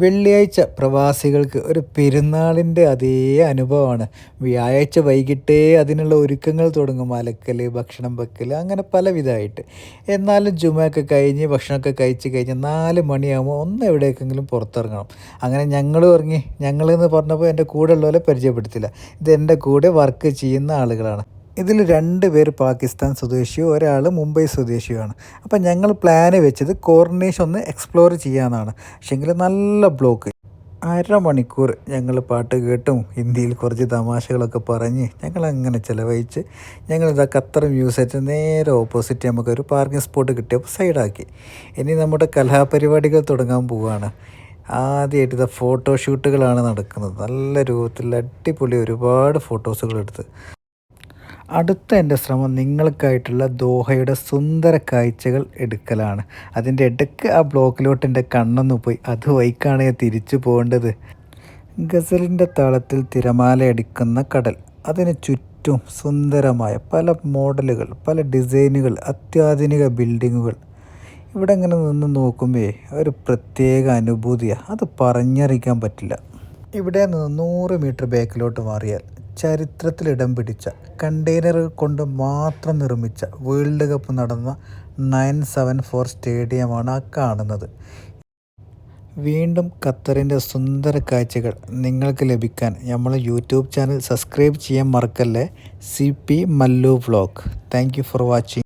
വെള്ളിയാഴ്ച പ്രവാസികൾക്ക് ഒരു പെരുന്നാളിൻ്റെ അതേ അനുഭവമാണ്. വ്യാഴാഴ്ച വൈകിട്ടേ അതിനുള്ള ഒരുക്കങ്ങൾ തുടങ്ങും. അലക്കൽ, ഭക്ഷണം വെക്കൽ, അങ്ങനെ പലവിധമായിട്ട്. എന്നാലും ജുമയൊക്കെ കഴിഞ്ഞ് ഭക്ഷണമൊക്കെ കഴിച്ച് കഴിഞ്ഞ് 4 മണിയാകുമ്പോൾ ഒന്ന് എവിടേക്കെങ്കിലും പുറത്തിറങ്ങണം. അങ്ങനെ ഞങ്ങളും ഇറങ്ങി. ഞങ്ങളെന്ന് പറഞ്ഞപ്പോൾ എൻ്റെ കൂടെ ഉള്ളവരെ പരിചയപ്പെടുത്തില്ല. ഇതെൻ്റെ കൂടെ വർക്ക് ചെയ്യുന്ന ആളുകളാണ്. ഇതിൽ 2 പേര് പാകിസ്ഥാൻ സ്വദേശിയും ഒരാൾ മുംബൈ സ്വദേശിയുമാണ്. അപ്പം ഞങ്ങൾ പ്ലാന് വെച്ചത് കോർണിഷ് ഒന്ന് എക്സ്പ്ലോർ ചെയ്യാമെന്നാണ്. പക്ഷേങ്കിൽ നല്ല ബ്ലോക്ക്. അരമണിക്കൂർ ഞങ്ങൾ പാട്ട് കേട്ടും ഹിന്ദിയിൽ കുറച്ച് തമാശകളൊക്കെ പറഞ്ഞ് ഞങ്ങളങ്ങനെ ചിലവഴിച്ച് ഞങ്ങളിതാ ഖത്തർ മ്യൂസിയത്തിന് നേരെ ഓപ്പോസിറ്റ് നമുക്കൊരു പാർക്കിംഗ് സ്പോട്ട് കിട്ടിയപ്പോൾ സൈഡാക്കി. ഇനി നമ്മുടെ കലാപരിപാടികൾ തുടങ്ങാൻ പോവുകയാണ്. ആദ്യമായിട്ട് ഇതാ ഫോട്ടോഷൂട്ടുകളാണ് നടക്കുന്നത്. നല്ല രൂപത്തിൽ അടിപൊളി ഒരുപാട് ഫോട്ടോസുകൾ എടുത്ത്. അടുത്ത എൻ്റെ ശ്രമം നിങ്ങൾക്കായിട്ടുള്ള ദോഹയുടെ സുന്ദര കാഴ്ചകൾ എടുക്കലാണ്. അതിൻ്റെ ഇടയ്ക്ക് ആ ബ്ലോക്കിലോട്ട് എൻ്റെ കണ്ണൊന്ന് പോയി. അത് വൈക്കാണ് ഞാൻ തിരിച്ചു പോകേണ്ടത്. ഗസലിൻ്റെ താളത്തിൽ തിരമാലയടിക്കുന്ന കടൽ, അതിന് ചുറ്റും സുന്ദരമായ പല മോഡലുകൾ, പല ഡിസൈനുകൾ, അത്യാധുനിക ബിൽഡിങ്ങുകൾ. ഇവിടെ ഇങ്ങനെ നിന്ന് നോക്കുമ്പോൾ ഒരു പ്രത്യേക അനുഭൂതിയാണ്. അത് പറഞ്ഞറിയിക്കാൻ പറ്റില്ല. ഇവിടെ നിന്ന് 100 മീറ്റർ ബാക്കിലോട്ട് മാറിയാൽ ചരിത്രത്തിൽ ഇടം പിടിച്ച കണ്ടെയ്നറുകൾ കൊണ്ട് മാത്രം നിർമ്മിച്ച വേൾഡ് കപ്പ് നടന്ന 974 സ്റ്റേഡിയമാണ് ആ കാണുന്നത്. വീണ്ടും ഖത്തറിൻ്റെ സുന്ദര കാഴ്ചകൾ നിങ്ങൾക്ക് ലഭിക്കാൻ നമ്മളെ യൂട്യൂബ് ചാനൽ സബ്സ്ക്രൈബ് ചെയ്യാൻ മറക്കല്ലേ. CP Mallu vlog. Thank you for watching.